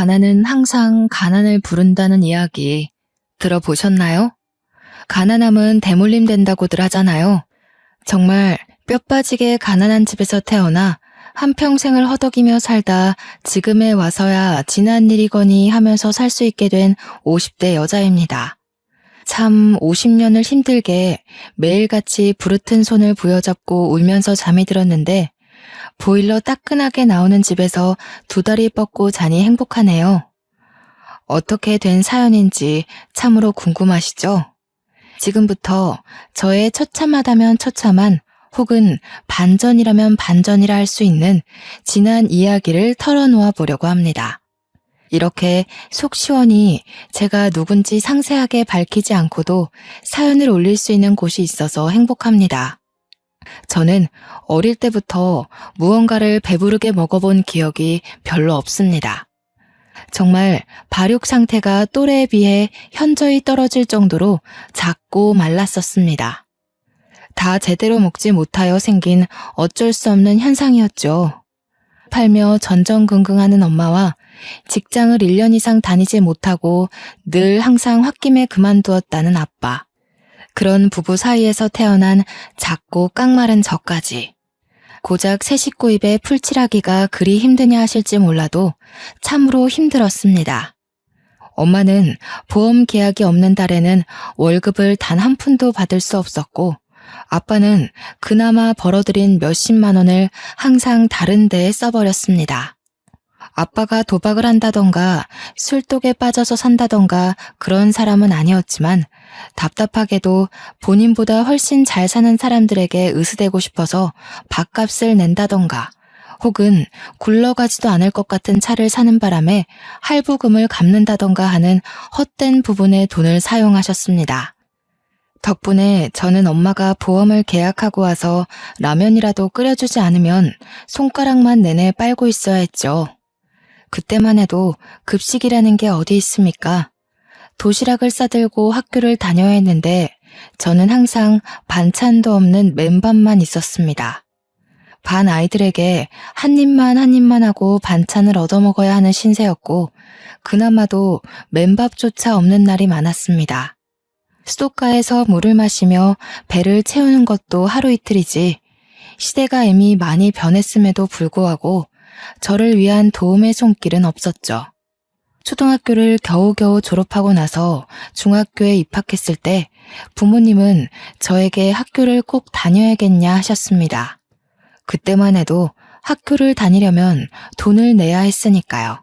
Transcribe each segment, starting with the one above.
가난은 항상 가난을 부른다는 이야기 들어보셨나요? 가난함은 대물림 된다고들 하잖아요. 정말 뼈 빠지게 가난한 집에서 태어나 한평생을 허덕이며 살다 지금에 와서야 지난 일이거니 하면서 살 수 있게 된 50대 여자입니다. 참 50년을 힘들게 매일같이 부르튼 손을 부여잡고 울면서 잠이 들었는데 보일러 따끈하게 나오는 집에서 두 다리 뻗고 자니 행복하네요. 어떻게 된 사연인지 참으로 궁금하시죠? 지금부터 저의 처참하다면 처참한 혹은 반전이라면 반전이라 할 수 있는 지난 이야기를 털어놓아 보려고 합니다. 이렇게 속 시원히 제가 누군지 상세하게 밝히지 않고도 사연을 올릴 수 있는 곳이 있어서 행복합니다. 저는 어릴 때부터 무언가를 배부르게 먹어본 기억이 별로 없습니다. 정말 발육 상태가 또래에 비해 현저히 떨어질 정도로 작고 말랐었습니다. 다 제대로 먹지 못하여 생긴 어쩔 수 없는 현상이었죠. 팔며 전전긍긍하는 엄마와 직장을 1년 이상 다니지 못하고 늘 항상 홧김에 그만두었다는 아빠. 그런 부부 사이에서 태어난 작고 깡마른 저까지. 고작 새 식구 입에 풀칠하기가 그리 힘드냐 하실지 몰라도 참으로 힘들었습니다. 엄마는 보험 계약이 없는 달에는 월급을 단 한 푼도 받을 수 없었고 아빠는 그나마 벌어들인 몇십만 원을 항상 다른 데에 써버렸습니다. 아빠가 도박을 한다던가 술독에 빠져서 산다던가 그런 사람은 아니었지만 답답하게도 본인보다 훨씬 잘 사는 사람들에게 으스대고 싶어서 밥값을 낸다던가 혹은 굴러가지도 않을 것 같은 차를 사는 바람에 할부금을 갚는다던가 하는 헛된 부분에 돈을 사용하셨습니다. 덕분에 저는 엄마가 보험을 계약하고 와서 라면이라도 끓여주지 않으면 손가락만 내내 빨고 있어야 했죠. 그때만 해도 급식이라는 게 어디 있습니까? 도시락을 싸들고 학교를 다녀야 했는데 저는 항상 반찬도 없는 맨밥만 있었습니다. 반 아이들에게 한 입만 하고 반찬을 얻어먹어야 하는 신세였고 그나마도 맨밥조차 없는 날이 많았습니다. 수도가에서 물을 마시며 배를 채우는 것도 하루 이틀이지 시대가 이미 많이 변했음에도 불구하고 저를 위한 도움의 손길은 없었죠. 초등학교를 겨우겨우 졸업하고 나서 중학교에 입학했을 때 부모님은 저에게 학교를 꼭 다녀야겠냐 하셨습니다. 그때만 해도 학교를 다니려면 돈을 내야 했으니까요.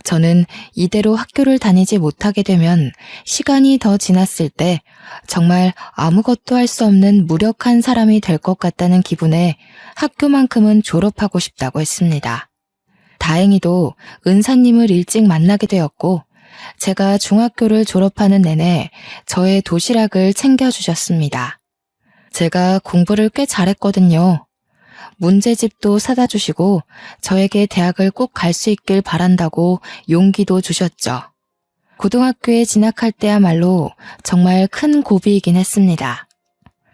저는 이대로 학교를 다니지 못하게 되면 시간이 더 지났을 때 정말 아무것도 할 수 없는 무력한 사람이 될 것 같다는 기분에 학교만큼은 졸업하고 싶다고 했습니다. 다행히도 은사님을 일찍 만나게 되었고 제가 중학교를 졸업하는 내내 저의 도시락을 챙겨주셨습니다. 제가 공부를 꽤 잘했거든요. 문제집도 사다 주시고 저에게 대학을 꼭 갈 수 있길 바란다고 용기도 주셨죠. 고등학교에 진학할 때야말로 정말 큰 고비이긴 했습니다.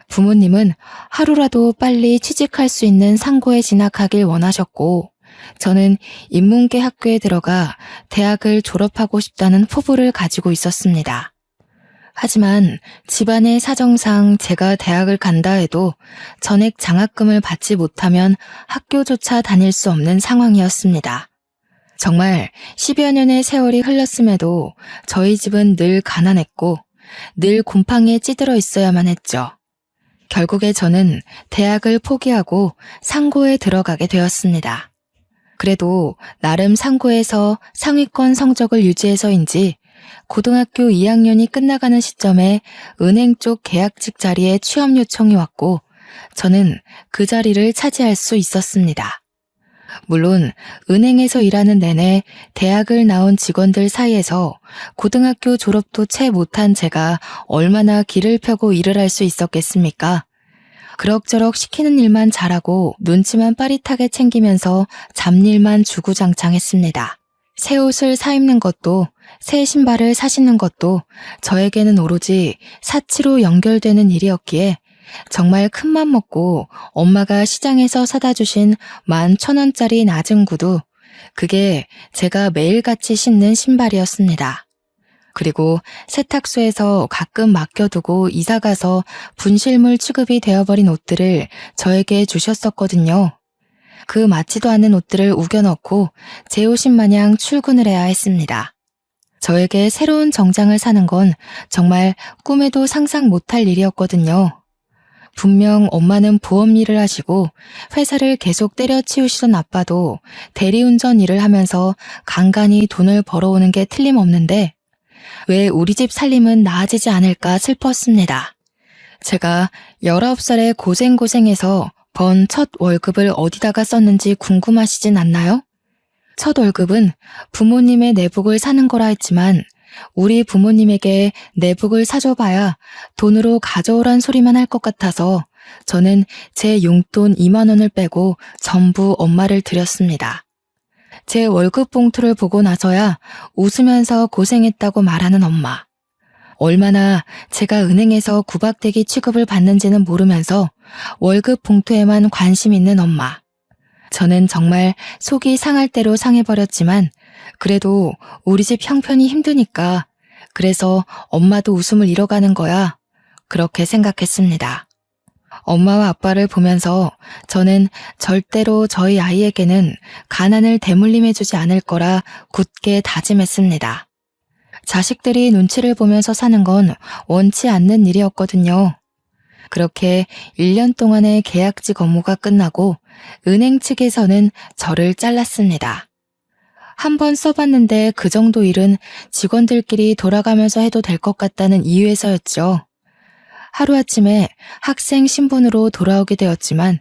부모님은 하루라도 빨리 취직할 수 있는 상고에 진학하길 원하셨고 저는 인문계 학교에 들어가 대학을 졸업하고 싶다는 포부를 가지고 있었습니다. 하지만 집안의 사정상 제가 대학을 간다 해도 전액 장학금을 받지 못하면 학교조차 다닐 수 없는 상황이었습니다. 정말 10여 년의 세월이 흘렀음에도 저희 집은 늘 가난했고 늘 곰팡이에 찌들어 있어야만 했죠. 결국에 저는 대학을 포기하고 상고에 들어가게 되었습니다. 그래도 나름 상고에서 상위권 성적을 유지해서인지 고등학교 2학년이 끝나가는 시점에 은행 쪽 계약직 자리에 취업 요청이 왔고 저는 그 자리를 차지할 수 있었습니다. 물론 은행에서 일하는 내내 대학을 나온 직원들 사이에서 고등학교 졸업도 채 못한 제가 얼마나 길을 펴고 일을 할 수 있었겠습니까? 그럭저럭 시키는 일만 잘하고 눈치만 빠릿하게 챙기면서 잡일만 주구장창했습니다. 새 옷을 사 입는 것도 새 신발을 사시는 것도 저에게는 오로지 사치로 연결되는 일이었기에 정말 큰맘 먹고 엄마가 시장에서 사다 주신 11,000원짜리 낮은 구두 그게 제가 매일같이 신는 신발이었습니다. 그리고 세탁소에서 가끔 맡겨두고 이사가서 분실물 취급이 되어버린 옷들을 저에게 주셨었거든요. 그 맞지도 않는 옷들을 우겨넣고 제 옷인 마냥 출근을 해야 했습니다. 저에게 새로운 정장을 사는 건 정말 꿈에도 상상 못할 일이었거든요. 분명 엄마는 보험 일을 하시고 회사를 계속 때려치우시던 아빠도 대리운전 일을 하면서 간간히 돈을 벌어오는 게 틀림없는데 왜 우리 집 살림은 나아지지 않을까 슬펐습니다. 제가 19살에 고생해서 번 첫 월급을 어디다가 썼는지 궁금하시진 않나요? 첫 월급은 부모님의 내복을 사는 거라 했지만 우리 부모님에게 내복을 사줘봐야 돈으로 가져오란 소리만 할 것 같아서 저는 제 용돈 2만 원을 빼고 전부 엄마를 드렸습니다. 제 월급 봉투를 보고 나서야 웃으면서 고생했다고 말하는 엄마. 얼마나 제가 은행에서 구박대기 취급을 받는지는 모르면서 월급 봉투에만 관심 있는 엄마. 저는 정말 속이 상할 대로 상해버렸지만 그래도 우리 집 형편이 힘드니까 그래서 엄마도 웃음을 잃어가는 거야. 그렇게 생각했습니다. 엄마와 아빠를 보면서 저는 절대로 저희 아이에게는 가난을 대물림해주지 않을 거라 굳게 다짐했습니다. 자식들이 눈치를 보면서 사는 건 원치 않는 일이었거든요. 그렇게 1년 동안의 계약직 업무가 끝나고 은행 측에서는 저를 잘랐습니다. 한번 써봤는데 그 정도 일은 직원들끼리 돌아가면서 해도 될 것 같다는 이유에서였죠. 하루아침에 학생 신분으로 돌아오게 되었지만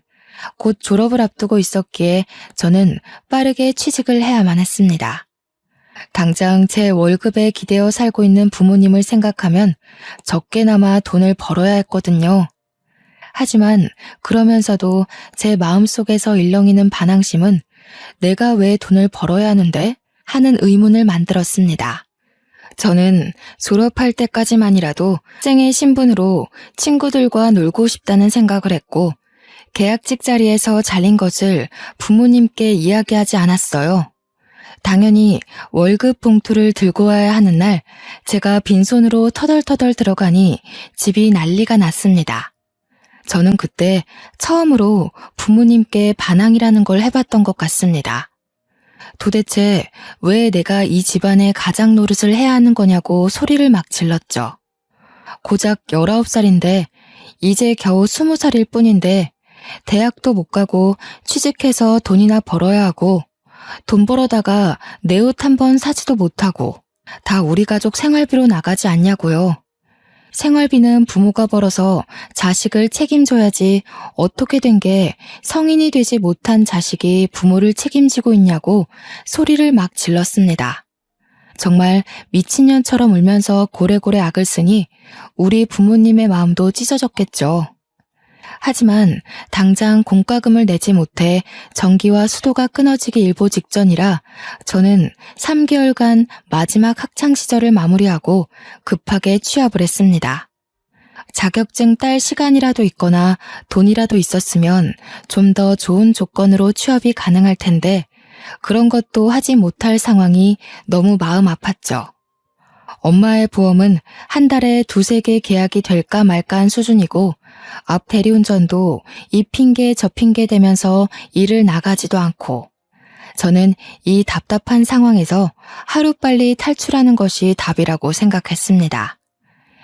곧 졸업을 앞두고 있었기에 저는 빠르게 취직을 해야만 했습니다. 당장 제 월급에 기대어 살고 있는 부모님을 생각하면 적게나마 돈을 벌어야 했거든요. 하지만 그러면서도 제 마음속에서 일렁이는 반항심은 내가 왜 돈을 벌어야 하는데? 하는 의문을 만들었습니다. 저는 졸업할 때까지만이라도 학생의 신분으로 친구들과 놀고 싶다는 생각을 했고 계약직 자리에서 잘린 것을 부모님께 이야기하지 않았어요. 당연히 월급 봉투를 들고 와야 하는 날 제가 빈손으로 터덜터덜 들어가니 집이 난리가 났습니다. 저는 그때 처음으로 부모님께 반항이라는 걸 해봤던 것 같습니다. 도대체 왜 내가 이 집안의 가장 노릇을 해야 하는 거냐고 소리를 막 질렀죠. 고작 19살인데 이제 겨우 20살일 뿐인데 대학도 못 가고 취직해서 돈이나 벌어야 하고 돈 벌어다가 내 옷 한 번 사지도 못하고 다 우리 가족 생활비로 나가지 않냐고요. 생활비는 부모가 벌어서 자식을 책임져야지 어떻게 된 게 성인이 되지 못한 자식이 부모를 책임지고 있냐고 소리를 막 질렀습니다. 정말 미친년처럼 울면서 고래고래 악을 쓰니 우리 부모님의 마음도 찢어졌겠죠. 하지만 당장 공과금을 내지 못해 전기와 수도가 끊어지기 일보 직전이라 저는 3개월간 마지막 학창시절을 마무리하고 급하게 취업을 했습니다. 자격증 딸 시간이라도 있거나 돈이라도 있었으면 좀 더 좋은 조건으로 취업이 가능할 텐데 그런 것도 하지 못할 상황이 너무 마음 아팠죠. 엄마의 보험은 한 달에 2-3개 계약이 될까 말까 한 수준이고 앞 대리운전도 이 핑계 저 핑계 대면서 일을 나가지도 않고 저는 이 답답한 상황에서 하루빨리 탈출하는 것이 답이라고 생각했습니다.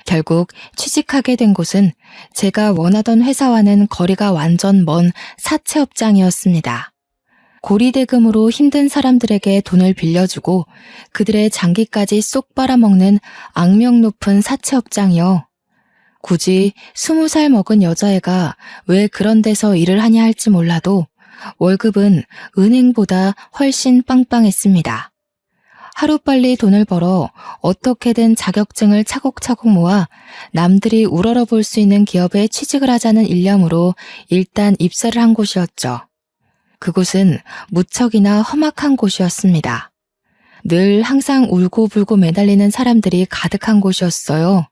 결국 취직하게 된 곳은 제가 원하던 회사와는 거리가 완전 먼 사채업장이었습니다. 고리대금으로 힘든 사람들에게 돈을 빌려주고 그들의 장기까지 쏙 빨아먹는 악명 높은 사채업장이요. 굳이 20살 먹은 여자애가 왜 그런 데서 일을 하냐 할지 몰라도 월급은 은행보다 훨씬 빵빵했습니다. 하루빨리 돈을 벌어 어떻게든 자격증을 차곡차곡 모아 남들이 우러러볼 수 있는 기업에 취직을 하자는 일념으로 일단 입사를 한 곳이었죠. 그곳은 무척이나 험악한 곳이었습니다. 늘 항상 울고불고 매달리는 사람들이 가득한 곳이었어요.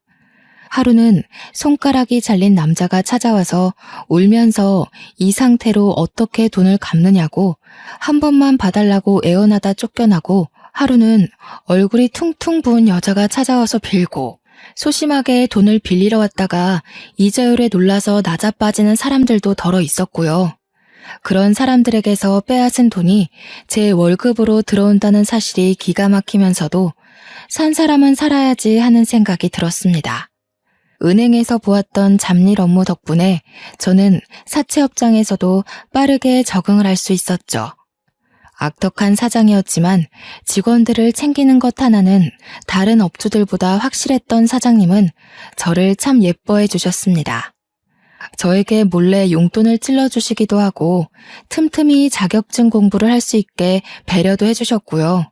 하루는 손가락이 잘린 남자가 찾아와서 울면서 이 상태로 어떻게 돈을 갚느냐고 한 번만 봐달라고 애원하다 쫓겨나고, 하루는 얼굴이 퉁퉁 부은 여자가 찾아와서 빌고, 소심하게 돈을 빌리러 왔다가 이자율에 놀라서 나자빠지는 사람들도 덜어 있었고요. 그런 사람들에게서 빼앗은 돈이 제 월급으로 들어온다는 사실이 기가 막히면서도 산 사람은 살아야지 하는 생각이 들었습니다. 은행에서 보았던 잡일 업무 덕분에 저는 사채업장에서도 빠르게 적응을 할 수 있었죠. 악덕한 사장이었지만 직원들을 챙기는 것 하나는 다른 업주들보다 확실했던 사장님은 저를 참 예뻐해 주셨습니다. 저에게 몰래 용돈을 찔러주시기도 하고 틈틈이 자격증 공부를 할 수 있게 배려도 해주셨고요.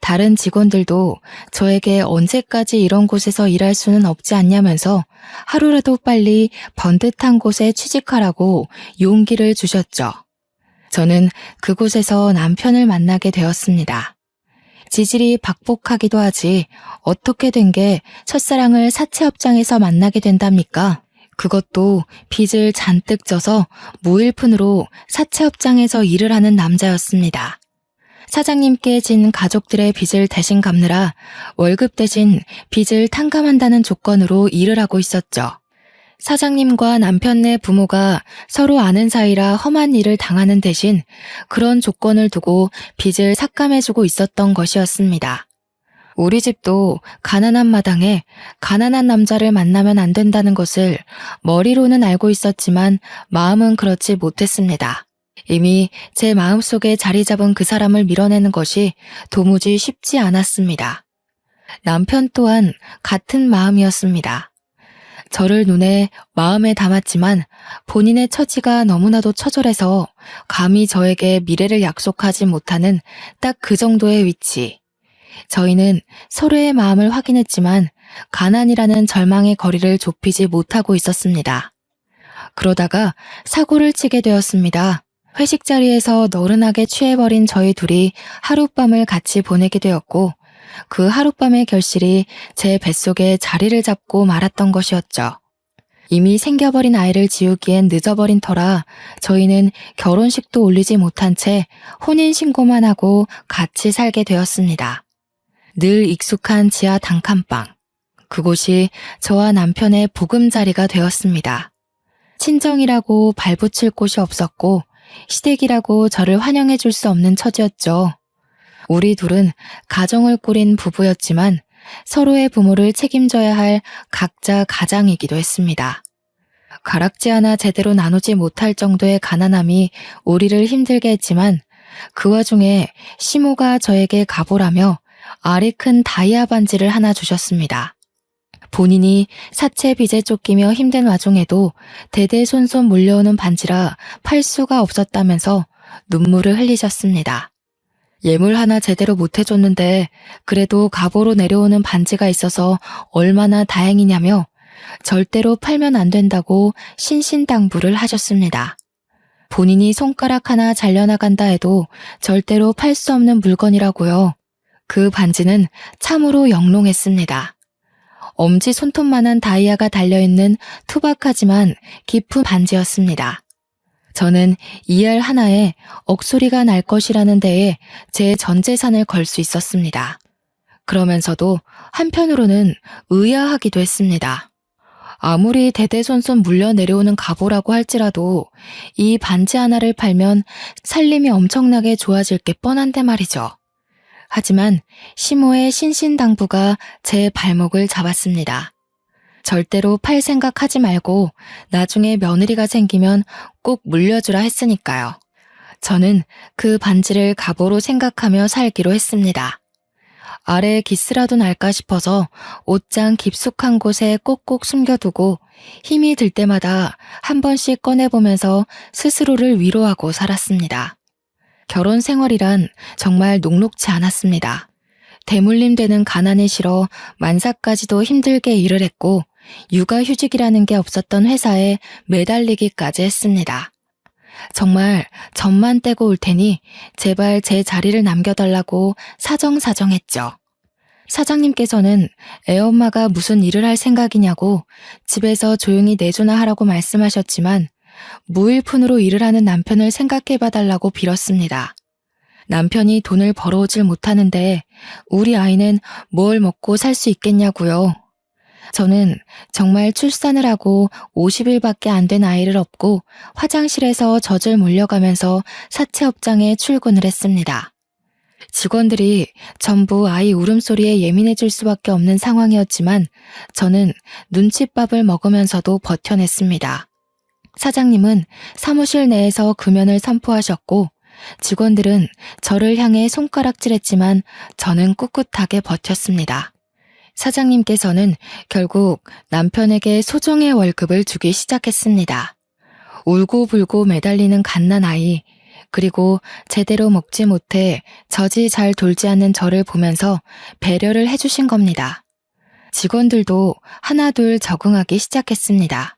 다른 직원들도 저에게 언제까지 이런 곳에서 일할 수는 없지 않냐면서 하루라도 빨리 번듯한 곳에 취직하라고 용기를 주셨죠. 저는 그곳에서 남편을 만나게 되었습니다. 지질이 박복하기도 하지 어떻게 된 게 첫사랑을 사채업장에서 만나게 된답니까? 그것도 빚을 잔뜩 져서 무일푼으로 사채업장에서 일을 하는 남자였습니다. 사장님께 진 가족들의 빚을 대신 갚느라 월급 대신 빚을 탕감한다는 조건으로 일을 하고 있었죠. 사장님과 남편네 부모가 서로 아는 사이라 험한 일을 당하는 대신 그런 조건을 두고 빚을 삭감해주고 있었던 것이었습니다. 우리 집도 가난한 마당에 가난한 남자를 만나면 안 된다는 것을 머리로는 알고 있었지만 마음은 그렇지 못했습니다. 이미 제 마음속에 자리 잡은 그 사람을 밀어내는 것이 도무지 쉽지 않았습니다. 남편 또한 같은 마음이었습니다. 저를 눈에 마음에 담았지만 본인의 처지가 너무나도 처절해서 감히 저에게 미래를 약속하지 못하는 딱 그 정도의 위치. 저희는 서로의 마음을 확인했지만 가난이라는 절망의 거리를 좁히지 못하고 있었습니다. 그러다가 사고를 치게 되었습니다. 회식 자리에서 너른하게 취해버린 저희 둘이 하룻밤을 같이 보내게 되었고, 그 하룻밤의 결실이 제 뱃속에 자리를 잡고 말았던 것이었죠. 이미 생겨버린 아이를 지우기엔 늦어버린 터라 저희는 결혼식도 올리지 못한 채 혼인신고만 하고 같이 살게 되었습니다. 늘 익숙한 지하 단칸방. 그곳이 저와 남편의 보금자리가 되었습니다. 친정이라고 발붙일 곳이 없었고 시댁이라고 저를 환영해 줄 수 없는 처지였죠. 우리 둘은 가정을 꾸린 부부였지만 서로의 부모를 책임져야 할 각자 가장이기도 했습니다. 가락지 하나 제대로 나누지 못할 정도의 가난함이 우리를 힘들게 했지만 그 와중에 시모가 저에게 가보라며 알이 큰 다이아 반지를 하나 주셨습니다. 본인이 사채 빚에 쫓기며 힘든 와중에도 대대손손 물려오는 반지라 팔 수가 없었다면서 눈물을 흘리셨습니다. 예물 하나 제대로 못 해줬는데 그래도 갑오로 내려오는 반지가 있어서 얼마나 다행이냐며 절대로 팔면 안 된다고 신신당부를 하셨습니다. 본인이 손가락 하나 잘려나간다 해도 절대로 팔 수 없는 물건이라고요. 그 반지는 참으로 영롱했습니다. 엄지 손톱만한 다이아가 달려있는 투박하지만 깊은 반지였습니다. 저는 이 알 하나에 억소리가 날 것이라는 데에 제 전 재산을 걸 수 있었습니다. 그러면서도 한편으로는 의아하기도 했습니다. 아무리 대대손손 물려 내려오는 갑오라고 할지라도 이 반지 하나를 팔면 살림이 엄청나게 좋아질 게 뻔한데 말이죠. 하지만 시모의 신신당부가 제 발목을 잡았습니다. 절대로 팔 생각하지 말고 나중에 며느리가 생기면 꼭 물려주라 했으니까요. 저는 그 반지를 갑오로 생각하며 살기로 했습니다. 아래에 기스라도 날까 싶어서 옷장 깊숙한 곳에 꼭꼭 숨겨두고 힘이 들 때마다 한 번씩 꺼내보면서 스스로를 위로하고 살았습니다. 결혼 생활이란 정말 녹록지 않았습니다. 대물림되는 가난이 싫어 만사까지도 힘들게 일을 했고 육아휴직이라는 게 없었던 회사에 매달리기까지 했습니다. 정말 점만 떼고 올 테니 제발 제 자리를 남겨달라고 사정사정했죠. 사장님께서는 애엄마가 무슨 일을 할 생각이냐고 집에서 조용히 내조나 하라고 말씀하셨지만 무일푼으로 일을 하는 남편을 생각해봐 달라고 빌었습니다. 남편이 돈을 벌어오질 못하는데 우리 아이는 뭘 먹고 살 수 있겠냐고요. 저는 정말 출산을 하고 50일밖에 안 된 아이를 업고 화장실에서 젖을 몰려가면서 사채업장에 출근을 했습니다. 직원들이 전부 아이 울음소리에 예민해질 수밖에 없는 상황이었지만 저는 눈칫밥을 먹으면서도 버텨냈습니다. 사장님은 사무실 내에서 금연을 선포하셨고 직원들은 저를 향해 손가락질했지만 저는 꿋꿋하게 버텼습니다. 사장님께서는 결국 남편에게 소정의 월급을 주기 시작했습니다. 울고불고 매달리는 갓난아이, 그리고 제대로 먹지 못해 젖이 잘 돌지 않는 저를 보면서 배려를 해주신 겁니다. 직원들도 하나둘 적응하기 시작했습니다.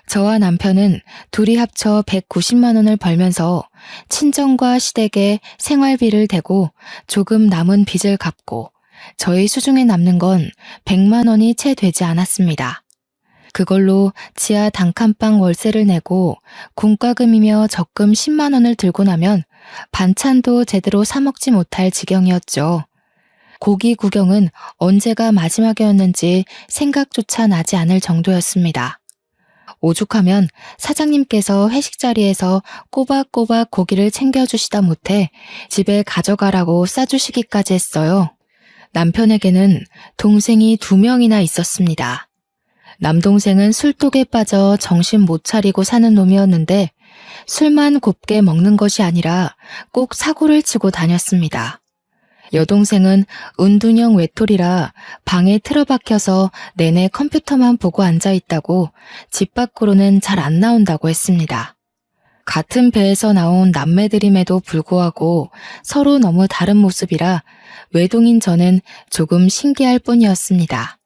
저와 남편은 둘이 합쳐 190만 원을 벌면서 친정과 시댁에 생활비를 대고 조금 남은 빚을 갚고 저희 수중에 남는 건 100만 원이 채 되지 않았습니다. 그걸로 지하 단칸방 월세를 내고 공과금이며 적금 10만 원을 들고 나면 반찬도 제대로 사 먹지 못할 지경이었죠. 고기 구경은 언제가 마지막이었는지 생각조차 나지 않을 정도였습니다. 오죽하면 사장님께서 회식 자리에서 꼬박꼬박 고기를 챙겨주시다 못해 집에 가져가라고 싸주시기까지 했어요. 남편에게는 동생이 2명이나 있었습니다. 남동생은 술독에 빠져 정신 못 차리고 사는 놈이었는데 술만 곱게 먹는 것이 아니라 꼭 사고를 치고 다녔습니다. 여동생은 은둔형 외톨이라 방에 틀어박혀서 내내 컴퓨터만 보고 앉아있다고 집 밖으로는 잘 안 나온다고 했습니다. 같은 배에서 나온 남매들임에도 불구하고 서로 너무 다른 모습이라 외동인 저는 조금 신기할 뿐이었습니다.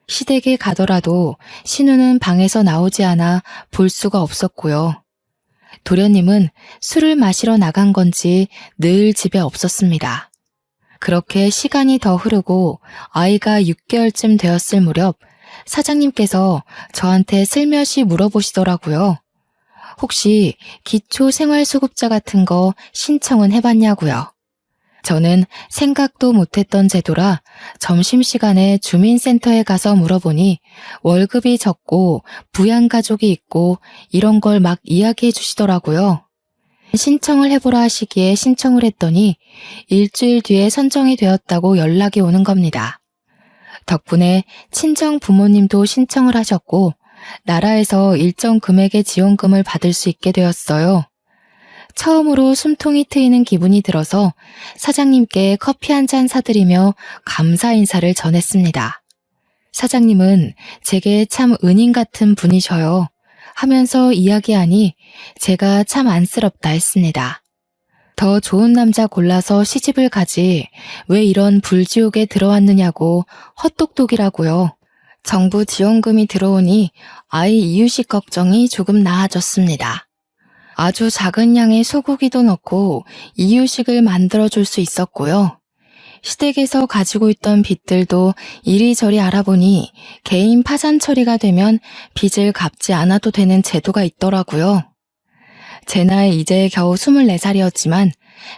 시댁에 가더라도 신우는 방에서 나오지 않아 볼 수가 없었고요. 도련님은 술을 마시러 나간 건지 늘 집에 없었습니다. 그렇게 시간이 더 흐르고 아이가 6개월쯤 되었을 무렵 사장님께서 저한테 슬며시 물어보시더라고요. 혹시 기초생활수급자 같은 거 신청은 해봤냐고요. 저는 생각도 못했던 제도라 점심시간에 주민센터에 가서 물어보니 월급이 적고 부양가족이 있고 이런 걸 막 이야기해 주시더라고요. 신청을 해보라 하시기에 신청을 했더니 일주일 뒤에 선정이 되었다고 연락이 오는 겁니다. 덕분에 친정 부모님도 신청을 하셨고 나라에서 일정 금액의 지원금을 받을 수 있게 되었어요. 처음으로 숨통이 트이는 기분이 들어서 사장님께 커피 한 잔 사드리며 감사 인사를 전했습니다. 사장님은 제게 참 은인 같은 분이셔요. 하면서 이야기하니 제가 참 안쓰럽다 했습니다. 더 좋은 남자 골라서 시집을 가지 왜 이런 불지옥에 들어왔느냐고 헛똑똑이라고요. 정부 지원금이 들어오니 아이 이유식 걱정이 조금 나아졌습니다. 아주 작은 양의 소고기도 넣고 이유식을 만들어줄 수 있었고요. 시댁에서 가지고 있던 빚들도 이리저리 알아보니 개인 파산 처리가 되면 빚을 갚지 않아도 되는 제도가 있더라고요. 제 나이 이제 겨우 24살이었지만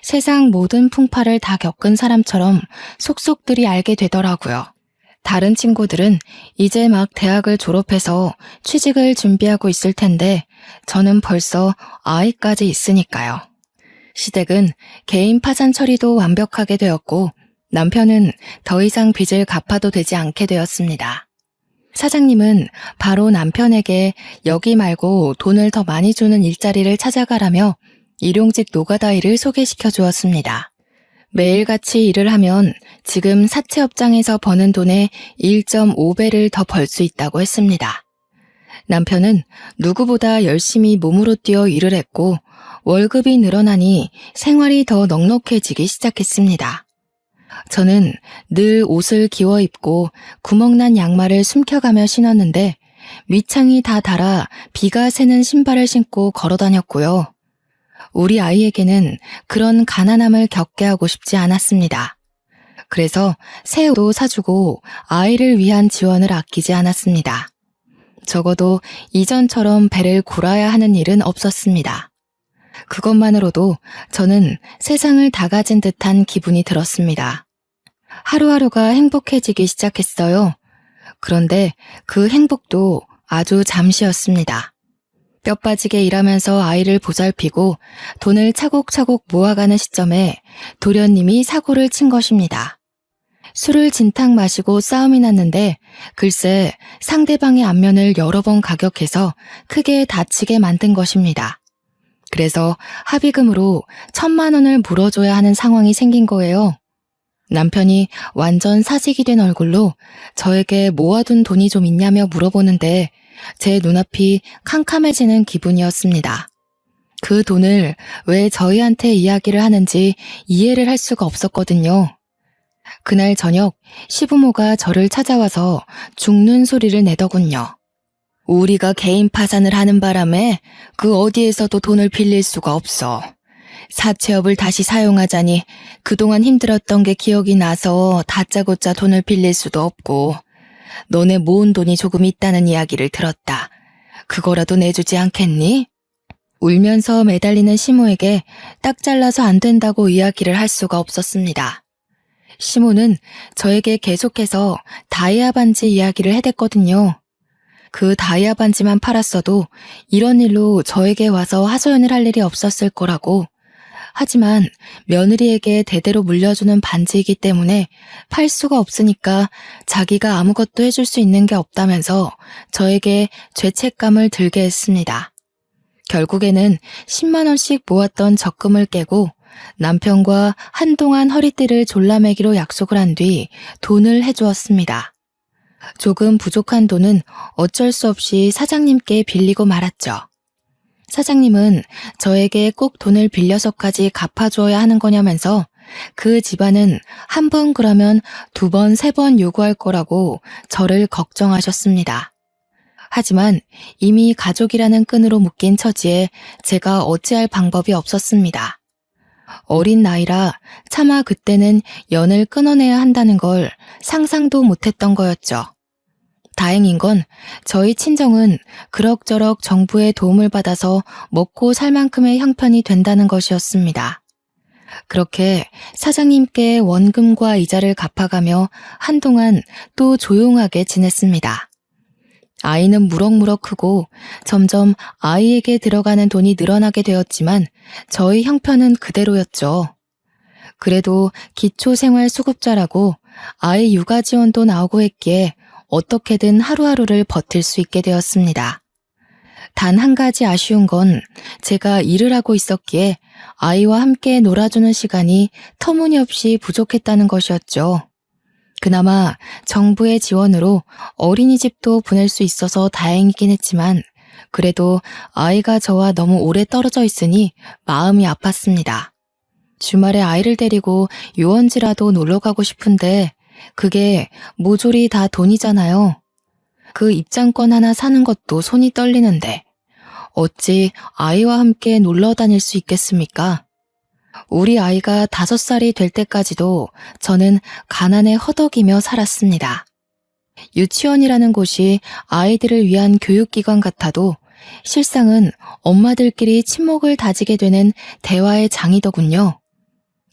세상 모든 풍파를 다 겪은 사람처럼 속속들이 알게 되더라고요. 다른 친구들은 이제 막 대학을 졸업해서 취직을 준비하고 있을 텐데 저는 벌써 아이까지 있으니까요. 시댁은 개인 파산 처리도 완벽하게 되었고 남편은 더 이상 빚을 갚아도 되지 않게 되었습니다. 사장님은 바로 남편에게 여기 말고 돈을 더 많이 주는 일자리를 찾아가라며 일용직 노가다 일을 소개시켜 주었습니다. 매일같이 일을 하면 지금 사채업장에서 버는 돈의 1.5배를 더 벌 수 있다고 했습니다. 남편은 누구보다 열심히 몸으로 뛰어 일을 했고 월급이 늘어나니 생활이 더 넉넉해지기 시작했습니다. 저는 늘 옷을 기워 입고 구멍난 양말을 숨겨가며 신었는데 밑창이 다 닳아 비가 새는 신발을 신고 걸어 다녔고요. 우리 아이에게는 그런 가난함을 겪게 하고 싶지 않았습니다. 그래서 새 옷도 사주고 아이를 위한 지원을 아끼지 않았습니다. 적어도 이전처럼 배를 골아야 하는 일은 없었습니다. 그것만으로도 저는 세상을 다 가진 듯한 기분이 들었습니다. 하루하루가 행복해지기 시작했어요. 그런데 그 행복도 아주 잠시였습니다. 뼈 빠지게 일하면서 아이를 보살피고 돈을 차곡차곡 모아가는 시점에 도련님이 사고를 친 것입니다. 술을 진탕 마시고 싸움이 났는데 글쎄 상대방의 안면을 여러 번 가격해서 크게 다치게 만든 것입니다. 그래서 합의금으로 1,000만 원을 물어줘야 하는 상황이 생긴 거예요. 남편이 완전 사직이 된 얼굴로 저에게 모아둔 돈이 좀 있냐며 물어보는데 제 눈앞이 캄캄해지는 기분이었습니다. 그 돈을 왜 저희한테 이야기를 하는지 이해를 할 수가 없었거든요. 그날 저녁 시부모가 저를 찾아와서 죽는 소리를 내더군요. 우리가 개인 파산을 하는 바람에 그 어디에서도 돈을 빌릴 수가 없어. 사채업을 다시 사용하자니 그동안 힘들었던 게 기억이 나서 다짜고짜 돈을 빌릴 수도 없고 너네 모은 돈이 조금 있다는 이야기를 들었다. 그거라도 내주지 않겠니? 울면서 매달리는 시모에게 딱 잘라서 안 된다고 이야기를 할 수가 없었습니다. 시모는 저에게 계속해서 다이아 반지 이야기를 해댔거든요. 그 다이아 반지만 팔았어도 이런 일로 저에게 와서 하소연을 할 일이 없었을 거라고. 하지만 며느리에게 대대로 물려주는 반지이기 때문에 팔 수가 없으니까 자기가 아무것도 해줄 수 있는 게 없다면서 저에게 죄책감을 들게 했습니다. 결국에는 10만 원씩 모았던 적금을 깨고 남편과 한동안 허리띠를 졸라매기로 약속을 한 뒤 돈을 해주었습니다. 조금 부족한 돈은 어쩔 수 없이 사장님께 빌리고 말았죠. 사장님은 저에게 꼭 돈을 빌려서까지 갚아주어야 하는 거냐면서 그 집안은 한 번 그러면 2번, 3번 요구할 거라고 저를 걱정하셨습니다. 하지만 이미 가족이라는 끈으로 묶인 처지에 제가 어찌할 방법이 없었습니다. 어린 나이라 차마 그때는 연을 끊어내야 한다는 걸 상상도 못했던 거였죠. 다행인 건 저희 친정은 그럭저럭 정부의 도움을 받아서 먹고 살 만큼의 형편이 된다는 것이었습니다. 그렇게 사장님께 원금과 이자를 갚아가며 한동안 또 조용하게 지냈습니다. 아이는 무럭무럭 크고 점점 아이에게 들어가는 돈이 늘어나게 되었지만 저희 형편은 그대로였죠. 그래도 기초생활수급자라고 아이 육아 지원도 나오고 했기에 어떻게든 하루하루를 버틸 수 있게 되었습니다. 단 한 가지 아쉬운 건 제가 일을 하고 있었기에 아이와 함께 놀아주는 시간이 터무니없이 부족했다는 것이었죠. 그나마 정부의 지원으로 어린이집도 보낼 수 있어서 다행이긴 했지만 그래도 아이가 저와 너무 오래 떨어져 있으니 마음이 아팠습니다. 주말에 아이를 데리고 유원지라도 놀러 가고 싶은데 그게 모조리 다 돈이잖아요. 그 입장권 하나 사는 것도 손이 떨리는데 어찌 아이와 함께 놀러 다닐 수 있겠습니까? 우리 아이가 5살이 될 때까지도 저는 가난에 허덕이며 살았습니다. 유치원이라는 곳이 아이들을 위한 교육기관 같아도 실상은 엄마들끼리 친목을 다지게 되는 대화의 장이더군요.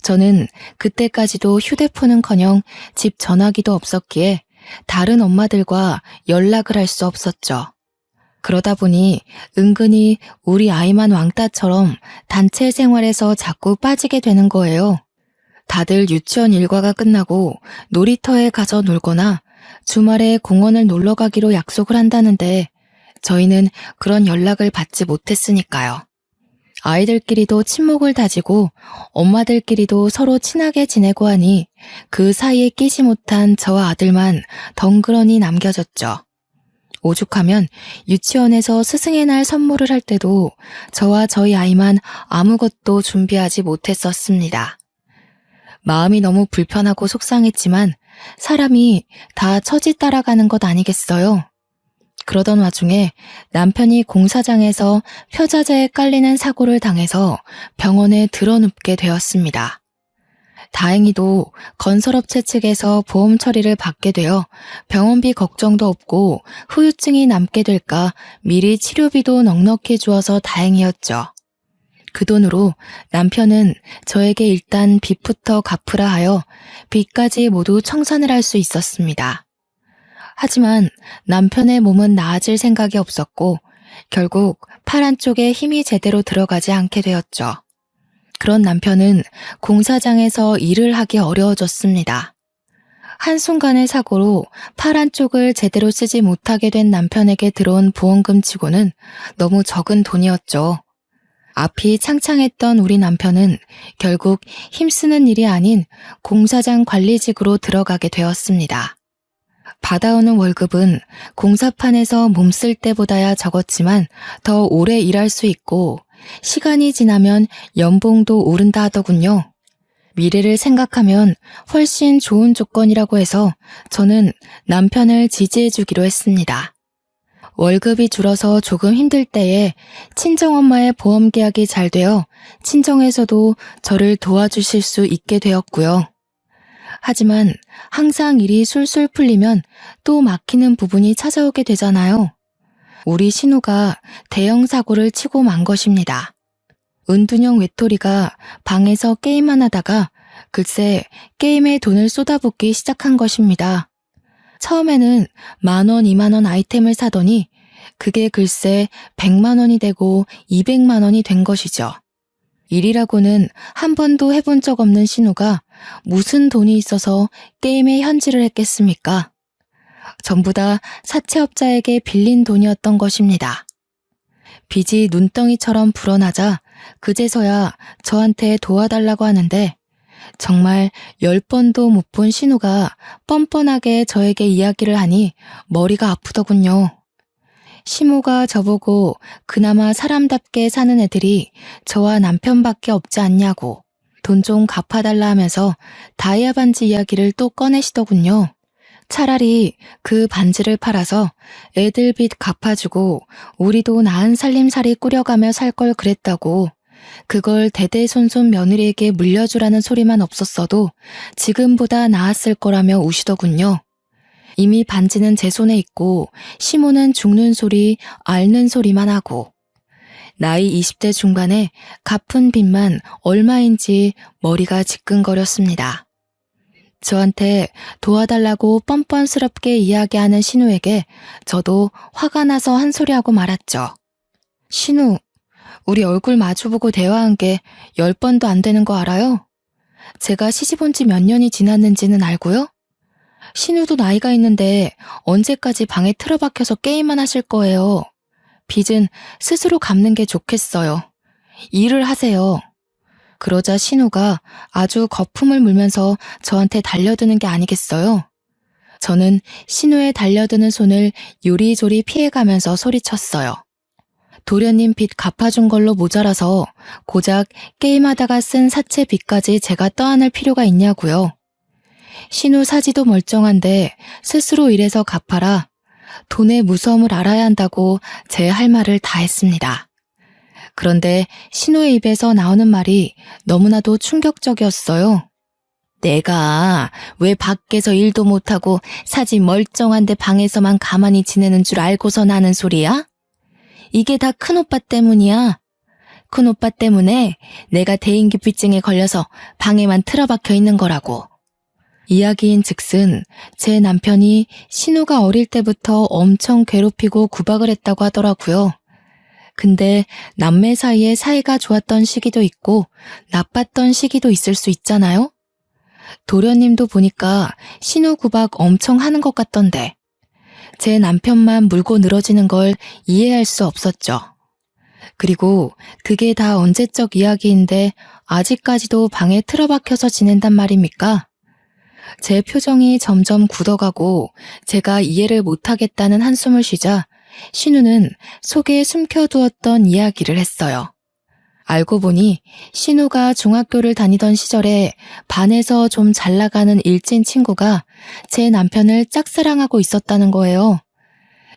저는 그때까지도 휴대폰은커녕 집 전화기도 없었기에 다른 엄마들과 연락을 할 수 없었죠. 그러다 보니 은근히 우리 아이만 왕따처럼 단체 생활에서 자꾸 빠지게 되는 거예요. 다들 유치원 일과가 끝나고 놀이터에 가서 놀거나 주말에 공원을 놀러 가기로 약속을 한다는데 저희는 그런 연락을 받지 못했으니까요. 아이들끼리도 친목을 다지고 엄마들끼리도 서로 친하게 지내고 하니 그 사이에 끼지 못한 저와 아들만 덩그러니 남겨졌죠. 오죽하면 유치원에서 스승의 날 선물을 할 때도 저와 저희 아이만 아무것도 준비하지 못했었습니다. 마음이 너무 불편하고 속상했지만 사람이 다 처지 따라가는 것 아니겠어요? 그러던 와중에 남편이 공사장에서 표자재에 깔리는 사고를 당해서 병원에 드러눕게 되었습니다. 다행히도 건설업체 측에서 보험 처리를 받게 되어 병원비 걱정도 없고 후유증이 남게 될까 미리 치료비도 넉넉히 주어서 다행이었죠. 그 돈으로 남편은 저에게 일단 빚부터 갚으라 하여 빚까지 모두 청산을 할 수 있었습니다. 하지만 남편의 몸은 나아질 생각이 없었고 결국 팔 한쪽에 힘이 제대로 들어가지 않게 되었죠. 그런 남편은 공사장에서 일을 하기 어려워졌습니다. 한순간의 사고로 팔 한쪽을 제대로 쓰지 못하게 된 남편에게 들어온 보험금 치고는 너무 적은 돈이었죠. 앞이 창창했던 우리 남편은 결국 힘쓰는 일이 아닌 공사장 관리직으로 들어가게 되었습니다. 받아오는 월급은 공사판에서 몸쓸 때보다야 적었지만 더 오래 일할 수 있고 시간이 지나면 연봉도 오른다 하더군요. 미래를 생각하면 훨씬 좋은 조건이라고 해서 저는 남편을 지지해주기로 했습니다. 월급이 줄어서 조금 힘들 때에 친정엄마의 보험 계약이 잘 되어 친정에서도 저를 도와주실 수 있게 되었고요. 하지만 항상 일이 술술 풀리면 또 막히는 부분이 찾아오게 되잖아요. 우리 신우가 대형 사고를 치고 만 것입니다. 은둔형 외톨이가 방에서 게임만 하다가 글쎄 게임에 돈을 쏟아붓기 시작한 것입니다. 처음에는 10,000원, 20,000원 아이템을 사더니 그게 글쎄 100만 원이 되고 200만 원이 된 것이죠. 일이라고는 한 번도 해본 적 없는 신우가 무슨 돈이 있어서 게임에 현질을 했겠습니까? 전부 다 사채업자에게 빌린 돈이었던 것입니다. 빚이 눈덩이처럼 불어나자 그제서야 저한테 도와달라고 하는데 정말 10번도 못 본 신우가 뻔뻔하게 저에게 이야기를 하니 머리가 아프더군요. 시모가 저보고 그나마 사람답게 사는 애들이 저와 남편밖에 없지 않냐고 돈 좀 갚아달라 하면서 다이아 반지 이야기를 또 꺼내시더군요. 차라리 그 반지를 팔아서 애들 빚 갚아주고 우리도 나은 살림살이 꾸려가며 살 걸 그랬다고 그걸 대대손손 며느리에게 물려주라는 소리만 없었어도 지금보다 나았을 거라며 우시더군요. 이미 반지는 제 손에 있고 시모는 죽는 소리, 앓는 소리만 하고 나이 20대 중반에 갚은 빚만 얼마인지 머리가 지끈거렸습니다. 저한테 도와달라고 뻔뻔스럽게 이야기하는 신우에게 저도 화가 나서 한 소리하고 말았죠. 신우, 우리 얼굴 마주보고 대화한 게 10번도 안 되는 거 알아요? 제가 시집 온 지 몇 년이 지났는지는 알고요? 신우도 나이가 있는데 언제까지 방에 틀어박혀서 게임만 하실 거예요. 빚은 스스로 갚는 게 좋겠어요. 일을 하세요. 그러자 신우가 아주 거품을 물면서 저한테 달려드는 게 아니겠어요? 저는 신우의 달려드는 손을 요리조리 피해가면서 소리쳤어요. 도련님 빚 갚아준 걸로 모자라서 고작 게임하다가 쓴 사채 빚까지 제가 떠안을 필요가 있냐고요. 신우 사지도 멀쩡한데 스스로 일해서 갚아라. 돈의 무서움을 알아야 한다고 제 할 말을 다 했습니다. 그런데 신우의 입에서 나오는 말이 너무나도 충격적이었어요. 내가 왜 밖에서 일도 못하고 사지 멀쩡한데 방에서만 가만히 지내는 줄 알고서 나는 소리야? 이게 다 큰오빠 때문이야. 큰오빠 때문에 내가 대인기피증에 걸려서 방에만 틀어박혀 있는 거라고. 이야기인 즉슨 제 남편이 신우가 어릴 때부터 엄청 괴롭히고 구박을 했다고 하더라고요. 근데 남매 사이에 사이가 좋았던 시기도 있고 나빴던 시기도 있을 수 있잖아요? 도련님도 보니까 신우 구박 엄청 하는 것 같던데 제 남편만 물고 늘어지는 걸 이해할 수 없었죠. 그리고 그게 다 언제적 이야기인데 아직까지도 방에 틀어박혀서 지낸단 말입니까? 제 표정이 점점 굳어가고 제가 이해를 못하겠다는 한숨을 쉬자 신우는 속에 숨겨두었던 이야기를 했어요. 알고 보니 신우가 중학교를 다니던 시절에 반에서 좀 잘 나가는 일진 친구가 제 남편을 짝사랑하고 있었다는 거예요.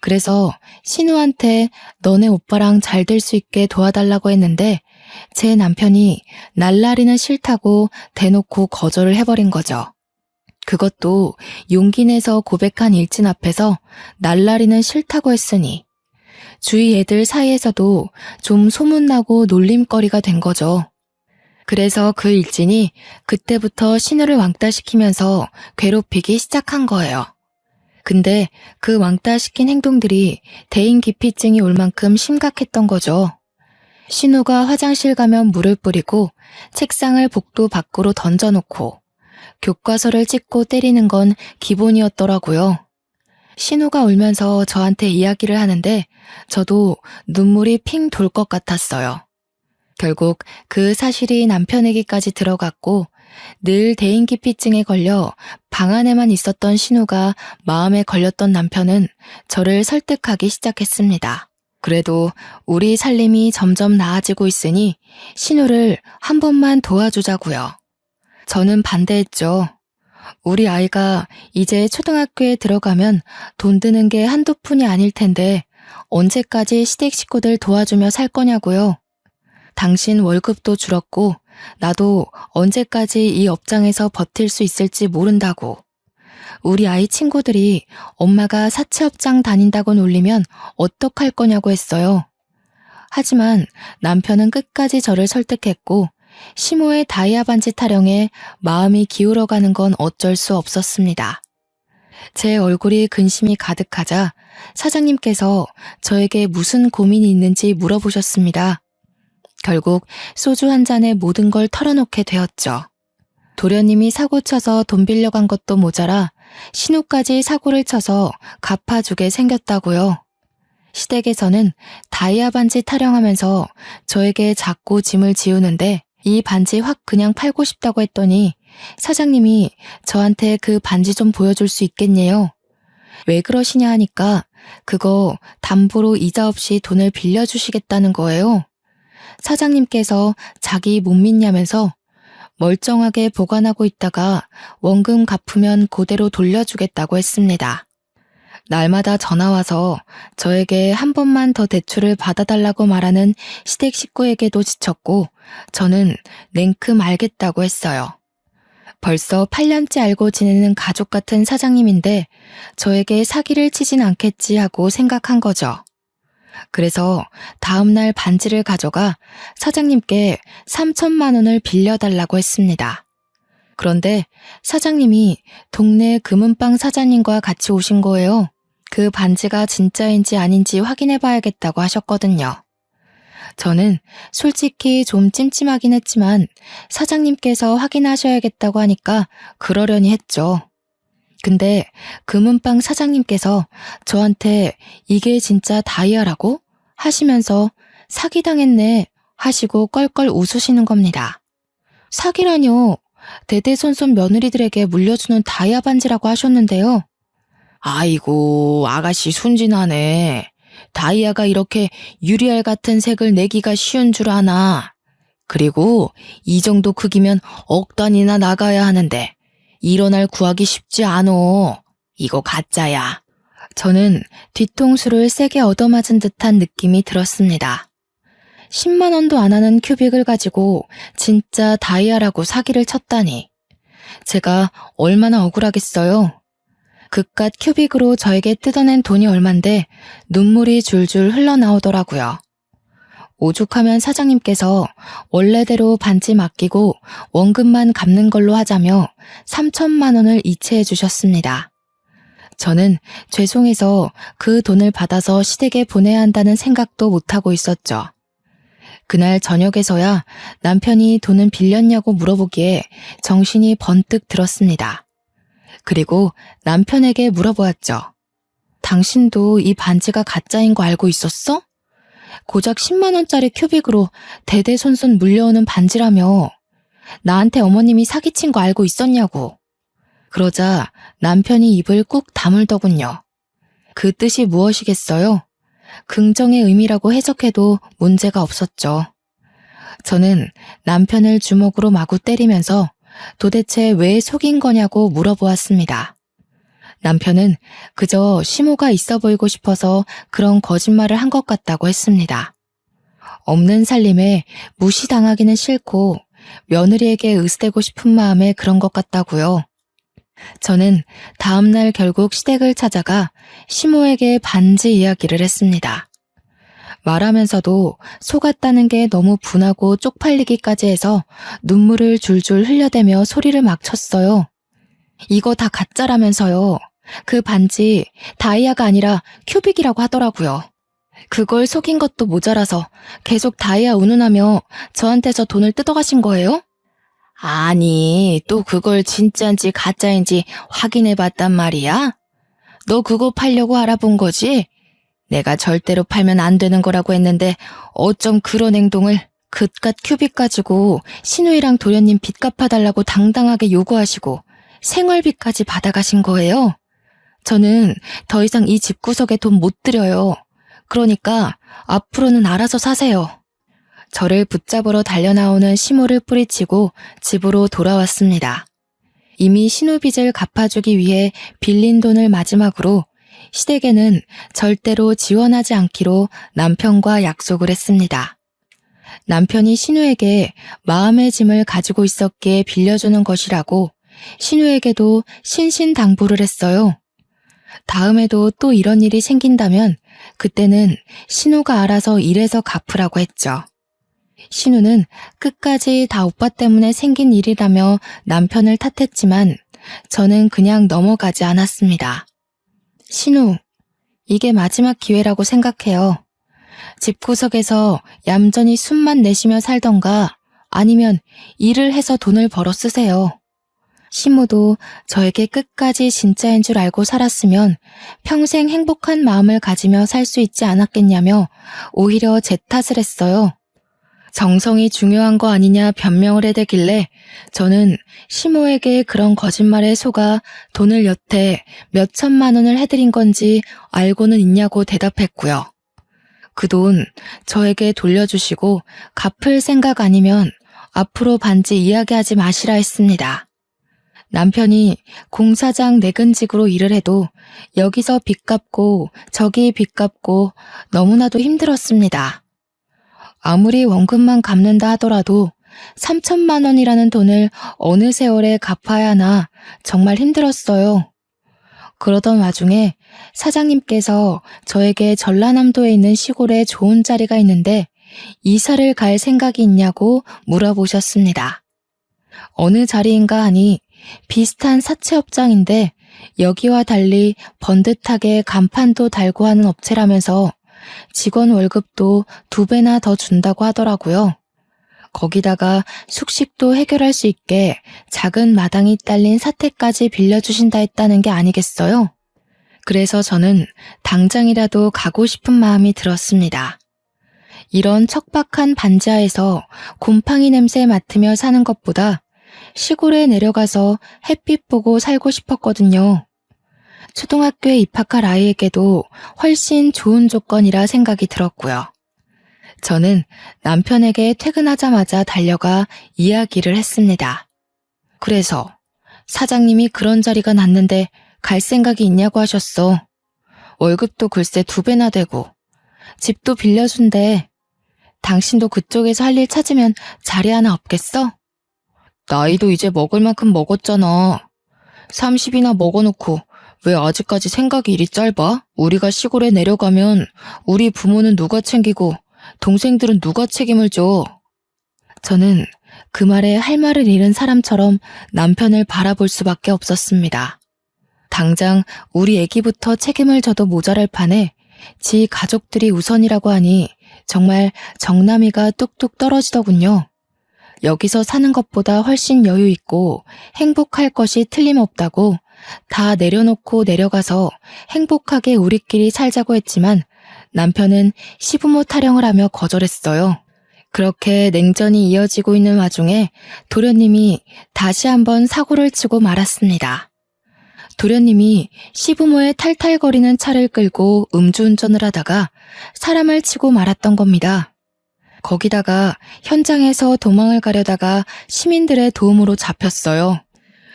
그래서 신우한테 너네 오빠랑 잘 될 수 있게 도와달라고 했는데 제 남편이 날라리는 싫다고 대놓고 거절을 해버린 거죠. 그것도 용기 내서 고백한 일진 앞에서 날라리는 싫다고 했으니 주위 애들 사이에서도 좀 소문나고 놀림거리가 된 거죠. 그래서 그 일진이 그때부터 신우를 왕따시키면서 괴롭히기 시작한 거예요. 근데 그 왕따시킨 행동들이 대인기피증이 올 만큼 심각했던 거죠. 신우가 화장실 가면 물을 뿌리고 책상을 복도 밖으로 던져놓고 교과서를 찍고 때리는 건 기본이었더라고요. 신우가 울면서 저한테 이야기를 하는데 저도 눈물이 핑 돌 것 같았어요. 결국 그 사실이 남편에게까지 들어갔고 늘 대인기피증에 걸려 방 안에만 있었던 신우가 마음에 걸렸던 남편은 저를 설득하기 시작했습니다. 그래도 우리 살림이 점점 나아지고 있으니 신우를 한 번만 도와주자고요. 저는 반대했죠. 우리 아이가 이제 초등학교에 들어가면 돈 드는 게 한두 푼이 아닐 텐데 언제까지 시댁 식구들 도와주며 살 거냐고요. 당신 월급도 줄었고 나도 언제까지 이 업장에서 버틸 수 있을지 모른다고. 우리 아이 친구들이 엄마가 사채업장 다닌다고 놀리면 어떡할 거냐고 했어요. 하지만 남편은 끝까지 저를 설득했고 시모의 다이아 반지 타령에 마음이 기울어가는 건 어쩔 수 없었습니다. 제 얼굴이 근심이 가득하자 사장님께서 저에게 무슨 고민이 있는지 물어보셨습니다. 결국 소주 한 잔에 모든 걸 털어놓게 되었죠. 도련님이 사고 쳐서 돈 빌려간 것도 모자라 신우까지 사고를 쳐서 갚아주게 생겼다고요. 시댁에서는 다이아 반지 타령하면서 저에게 자꾸 짐을 지우는데 이 반지 확 그냥 팔고 싶다고 했더니 사장님이 저한테 그 반지 좀 보여줄 수 있겠네요. 왜 그러시냐 하니까 그거 담보로 이자 없이 돈을 빌려주시겠다는 거예요. 사장님께서 자기 못 믿냐면서 멀쩡하게 보관하고 있다가 원금 갚으면 그대로 돌려주겠다고 했습니다. 날마다 전화와서 저에게 한 번만 더 대출을 받아달라고 말하는 시댁 식구에게도 지쳤고 저는 냉큼 알겠다고 했어요. 벌써 8년째 알고 지내는 가족 같은 사장님인데 저에게 사기를 치진 않겠지 하고 생각한 거죠. 그래서 다음날 반지를 가져가 사장님께 3천만 원을 빌려달라고 했습니다. 그런데 사장님이 동네 금은방 사장님과 같이 오신 거예요. 그 반지가 진짜인지 아닌지 확인해봐야겠다고 하셨거든요. 저는 솔직히 좀 찜찜하긴 했지만 사장님께서 확인하셔야겠다고 하니까 그러려니 했죠. 근데 금은방 사장님께서 저한테 이게 진짜 다이아라고? 하시면서 사기당했네 하시고 껄껄 웃으시는 겁니다. 사기라뇨. 대대손손 며느리들에게 물려주는 다이아 반지라고 하셨는데요. 아이고, 아가씨 순진하네. 다이아가 이렇게 유리알 같은 색을 내기가 쉬운 줄 아나. 그리고 이 정도 크기면 억 단위나 나가야 하는데 이런 알 구하기 쉽지 않어. 이거 가짜야. 저는 뒤통수를 세게 얻어맞은 듯한 느낌이 들었습니다. 10만 원도 안 하는 큐빅을 가지고 진짜 다이아라고 사기를 쳤다니. 제가 얼마나 억울하겠어요. 그깟 큐빅으로 저에게 뜯어낸 돈이 얼만데 눈물이 줄줄 흘러나오더라고요. 오죽하면 사장님께서 원래대로 반지 맡기고 원금만 갚는 걸로 하자며 3천만 원을 이체해 주셨습니다. 저는 죄송해서 그 돈을 받아서 시댁에 보내야 한다는 생각도 못하고 있었죠. 그날 저녁에서야 남편이 돈은 빌렸냐고 물어보기에 정신이 번뜩 들었습니다. 그리고 남편에게 물어보았죠. 당신도 이 반지가 가짜인 거 알고 있었어? 고작 10만 원짜리 큐빅으로 대대손손 물려오는 반지라며. 나한테 어머님이 사기친 거 알고 있었냐고. 그러자 남편이 입을 꾹 다물더군요. 그 뜻이 무엇이겠어요? 긍정의 의미라고 해석해도 문제가 없었죠. 저는 남편을 주먹으로 마구 때리면서 도대체 왜 속인 거냐고 물어보았습니다. 남편은 그저 시모가 있어 보이고 싶어서 그런 거짓말을 한 것 같다고 했습니다. 없는 살림에 무시당하기는 싫고 며느리에게 의스대고 싶은 마음에 그런 것 같다고요. 저는 다음날 결국 시댁을 찾아가 시모에게 반지 이야기를 했습니다. 말하면서도 속았다는 게 너무 분하고 쪽팔리기까지 해서 눈물을 줄줄 흘려대며 소리를 막 쳤어요. 이거 다 가짜라면서요. 그 반지 다이아가 아니라 큐빅이라고 하더라고요. 그걸 속인 것도 모자라서 계속 다이아 운운하며 저한테서 돈을 뜯어가신 거예요? 아니, 또 그걸 진짜인지 가짜인지 확인해봤단 말이야? 너 그거 팔려고 알아본 거지? 내가 절대로 팔면 안 되는 거라고 했는데 어쩜 그런 행동을 그깟 큐빅 가지고 신우이랑 도련님 빚 갚아달라고 당당하게 요구하시고 생활비까지 받아가신 거예요? 저는 더 이상 이 집구석에 돈 못 들여요. 그러니까 앞으로는 알아서 사세요. 저를 붙잡으러 달려나오는 시모를 뿌리치고 집으로 돌아왔습니다. 이미 신우 빚을 갚아주기 위해 빌린 돈을 마지막으로 시댁에는 절대로 지원하지 않기로 남편과 약속을 했습니다. 남편이 신우에게 마음의 짐을 가지고 있었기에 빌려주는 것이라고 신우에게도 신신당부를 했어요. 다음에도 또 이런 일이 생긴다면 그때는 신우가 알아서 일해서 갚으라고 했죠. 신우는 끝까지 다 오빠 때문에 생긴 일이라며 남편을 탓했지만 저는 그냥 넘어가지 않았습니다. 신우, 이게 마지막 기회라고 생각해요. 집구석에서 얌전히 숨만 내쉬며 살던가 아니면 일을 해서 돈을 벌어 쓰세요. 시모도 저에게 끝까지 진짜인 줄 알고 살았으면 평생 행복한 마음을 가지며 살 수 있지 않았겠냐며 오히려 제 탓을 했어요. 정성이 중요한 거 아니냐 변명을 해대길래 저는 시모에게 그런 거짓말에 속아 돈을 여태 몇 천만 원을 해드린 건지 알고는 있냐고 대답했고요. 그 돈 저에게 돌려주시고 갚을 생각 아니면 앞으로 반지 이야기하지 마시라 했습니다. 남편이 공사장 내근직으로 일을 해도 여기서 빚 갚고 저기 빚 갚고 너무나도 힘들었습니다. 아무리 원금만 갚는다 하더라도 3천만 원이라는 돈을 어느 세월에 갚아야 하나 정말 힘들었어요. 그러던 와중에 사장님께서 저에게 전라남도에 있는 시골에 좋은 자리가 있는데 이사를 갈 생각이 있냐고 물어보셨습니다. 어느 자리인가 하니 비슷한 사채업장인데 여기와 달리 번듯하게 간판도 달고 하는 업체라면서 직원 월급도 2배나 더 준다고 하더라고요. 거기다가 숙식도 해결할 수 있게 작은 마당이 딸린 사택까지 빌려주신다 했다는 게 아니겠어요? 그래서 저는 당장이라도 가고 싶은 마음이 들었습니다. 이런 척박한 반지하에서 곰팡이 냄새 맡으며 사는 것보다 시골에 내려가서 햇빛 보고 살고 싶었거든요. 초등학교에 입학할 아이에게도 훨씬 좋은 조건이라 생각이 들었고요. 저는 남편에게 퇴근하자마자 달려가 이야기를 했습니다. 그래서 사장님이 그런 자리가 났는데 갈 생각이 있냐고 하셨어. 월급도 글쎄 2배나 되고 집도 빌려준대. 당신도 그쪽에서 할 일 찾으면 자리 하나 없겠어? 나이도 이제 먹을 만큼 먹었잖아. 30이나 먹어놓고 왜 아직까지 생각이 이리 짧아? 우리가 시골에 내려가면 우리 부모는 누가 챙기고 동생들은 누가 책임을 져? 저는 그 말에 할 말을 잃은 사람처럼 남편을 바라볼 수밖에 없었습니다. 당장 우리 애기부터 책임을 져도 모자랄 판에 지 가족들이 우선이라고 하니 정말 정남이가 뚝뚝 떨어지더군요. 여기서 사는 것보다 훨씬 여유 있고 행복할 것이 틀림없다고 다 내려놓고 내려가서 행복하게 우리끼리 살자고 했지만 남편은 시부모 타령을 하며 거절했어요. 그렇게 냉전이 이어지고 있는 와중에 도련님이 다시 한번 사고를 치고 말았습니다. 도련님이 시부모의 탈탈거리는 차를 끌고 음주운전을 하다가 사람을 치고 말았던 겁니다. 거기다가 현장에서 도망을 가려다가 시민들의 도움으로 잡혔어요.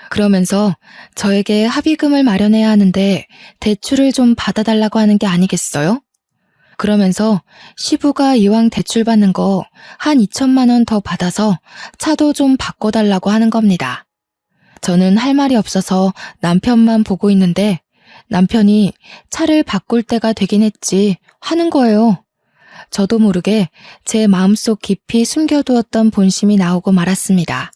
그러면서 저에게 합의금을 마련해야 하는데 대출을 좀 받아달라고 하는 게 아니겠어요? 그러면서 시부가 이왕 대출 받는 거 한 2천만 원 더 받아서 차도 좀 바꿔달라고 하는 겁니다. 저는 할 말이 없어서 남편만 보고 있는데 남편이 차를 바꿀 때가 되긴 했지 하는 거예요. 저도 모르게 제 마음속 깊이 숨겨두었던 본심이 나오고 말았습니다.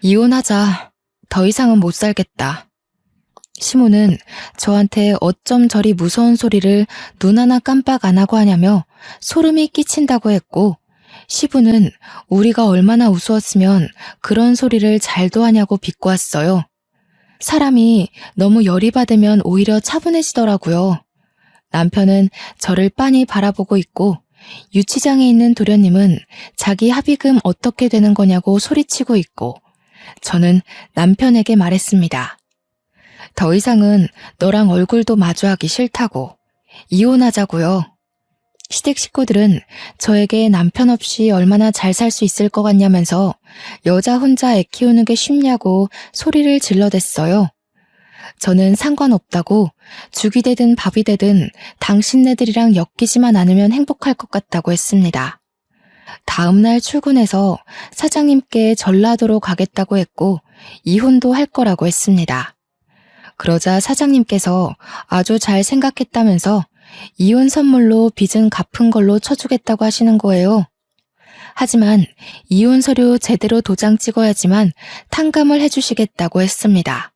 이혼하자. 더 이상은 못 살겠다. 시모는 저한테 어쩜 저리 무서운 소리를 눈 하나 깜빡 안 하고 하냐며 소름이 끼친다고 했고, 시부는 우리가 얼마나 우스웠으면 그런 소리를 잘도 하냐고 비꼬았어요. 사람이 너무 열이 받으면 오히려 차분해지더라고요. 남편은 저를 빤히 바라보고 있고, 유치장에 있는 도련님은 자기 합의금 어떻게 되는 거냐고 소리치고 있고, 저는 남편에게 말했습니다. 더 이상은 너랑 얼굴도 마주하기 싫다고. 이혼하자고요. 시댁 식구들은 저에게 남편 없이 얼마나 잘 살 수 있을 것 같냐면서 여자 혼자 애 키우는 게 쉽냐고 소리를 질러댔어요. 저는 상관없다고 죽이 되든 밥이 되든 당신네들이랑 엮이지만 않으면 행복할 것 같다고 했습니다. 다음날 출근해서 사장님께 전라도로 가겠다고 했고 이혼도 할 거라고 했습니다. 그러자 사장님께서 아주 잘 생각했다면서 이혼 선물로 빚은 갚은 걸로 쳐주겠다고 하시는 거예요. 하지만 이혼 서류 제대로 도장 찍어야지만 탕감을 해주시겠다고 했습니다.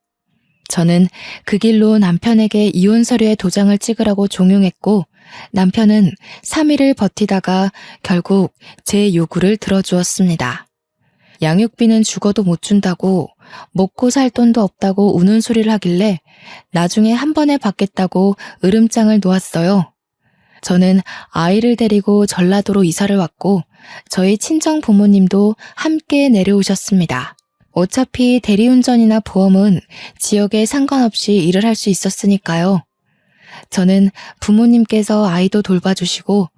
저는 그 길로 남편에게 이혼 서류에 도장을 찍으라고 종용했고 남편은 3일을 버티다가 결국 제 요구를 들어주었습니다. 양육비는 죽어도 못 준다고 먹고 살 돈도 없다고 우는 소리를 하길래 나중에 한 번에 받겠다고 으름장을 놓았어요. 저는 아이를 데리고 전라도로 이사를 왔고 저희 친정 부모님도 함께 내려오셨습니다. 어차피 대리운전이나 보험은 지역에 상관없이 일을 할 수 있었으니까요. 저는 부모님께서 아이도 돌봐주시고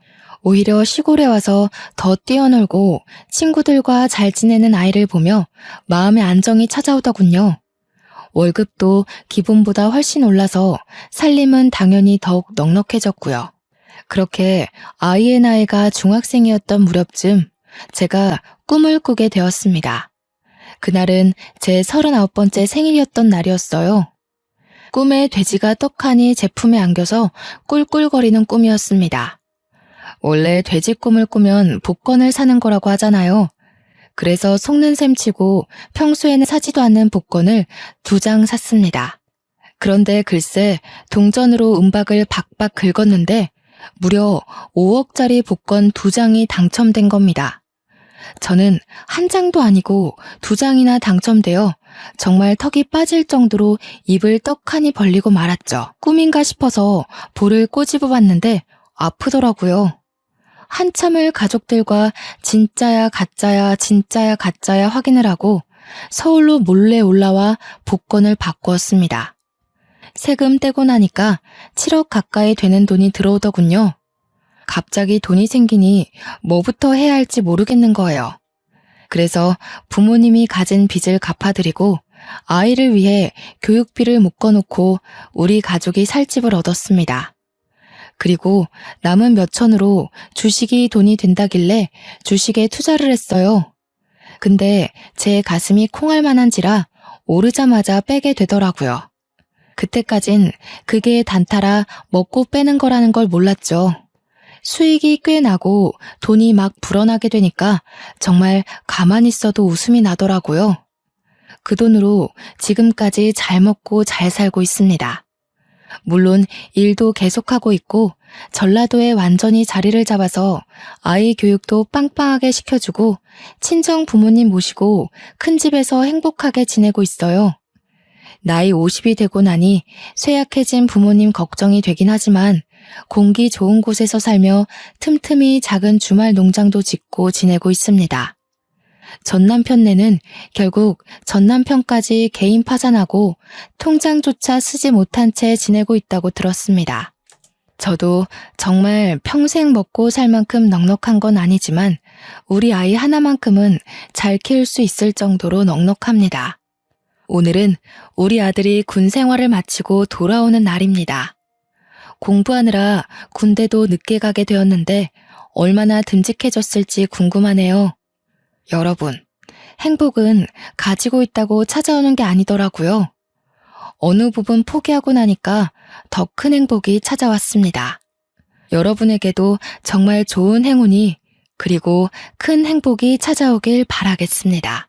오히려 시골에 와서 더 뛰어놀고 친구들과 잘 지내는 아이를 보며 마음의 안정이 찾아오더군요. 월급도 기본보다 훨씬 올라서 살림은 당연히 더욱 넉넉해졌고요. 그렇게 아이의 나이가 중학생이었던 무렵쯤 제가 꿈을 꾸게 되었습니다. 그날은 제 39번째 생일이었던 날이었어요. 꿈에 돼지가 떡하니 제품에 안겨서 꿀꿀거리는 꿈이었습니다. 원래 돼지 꿈을 꾸면 복권을 사는 거라고 하잖아요. 그래서 속는 셈 치고 평소에는 사지도 않는 복권을 2장 샀습니다. 그런데 글쎄 동전으로 은박을 박박 긁었는데 무려 5억짜리 복권 2장이 당첨된 겁니다. 저는 한 장도 아니고 2장이나 당첨되어 정말 턱이 빠질 정도로 입을 떡하니 벌리고 말았죠. 꿈인가 싶어서 볼을 꼬집어 봤는데 아프더라고요. 한참을 가족들과 진짜야 가짜야 진짜야 가짜야 확인을 하고 서울로 몰래 올라와 복권을 바꾸었습니다. 세금 떼고 나니까 7억 가까이 되는 돈이 들어오더군요. 갑자기 돈이 생기니 뭐부터 해야 할지 모르겠는 거예요. 그래서 부모님이 가진 빚을 갚아드리고 아이를 위해 교육비를 묶어놓고 우리 가족이 살 집을 얻었습니다. 그리고 남은 몇 천으로 주식이 돈이 된다길래 주식에 투자를 했어요. 근데 제 가슴이 콩할 만한지라 오르자마자 빼게 되더라고요. 그때까진 그게 단타라 먹고 빼는 거라는 걸 몰랐죠. 수익이 꽤 나고 돈이 막 불어나게 되니까 정말 가만히 있어도 웃음이 나더라고요. 그 돈으로 지금까지 잘 먹고 잘 살고 있습니다. 물론 일도 계속하고 있고 전라도에 완전히 자리를 잡아서 아이 교육도 빵빵하게 시켜주고 친정 부모님 모시고 큰 집에서 행복하게 지내고 있어요. 나이 50이 되고 나니 쇠약해진 부모님 걱정이 되긴 하지만 공기 좋은 곳에서 살며 틈틈이 작은 주말 농장도 짓고 지내고 있습니다. 전남편네는 결국 전남편까지 개인 파산하고 통장조차 쓰지 못한 채 지내고 있다고 들었습니다. 저도 정말 평생 먹고 살 만큼 넉넉한 건 아니지만 우리 아이 하나만큼은 잘 키울 수 있을 정도로 넉넉합니다. 오늘은 우리 아들이 군 생활을 마치고 돌아오는 날입니다. 공부하느라 군대도 늦게 가게 되었는데 얼마나 듬직해졌을지 궁금하네요. 여러분, 행복은 가지고 있다고 찾아오는 게 아니더라고요. 어느 부분 포기하고 나니까 더 큰 행복이 찾아왔습니다. 여러분에게도 정말 좋은 행운이 그리고 큰 행복이 찾아오길 바라겠습니다.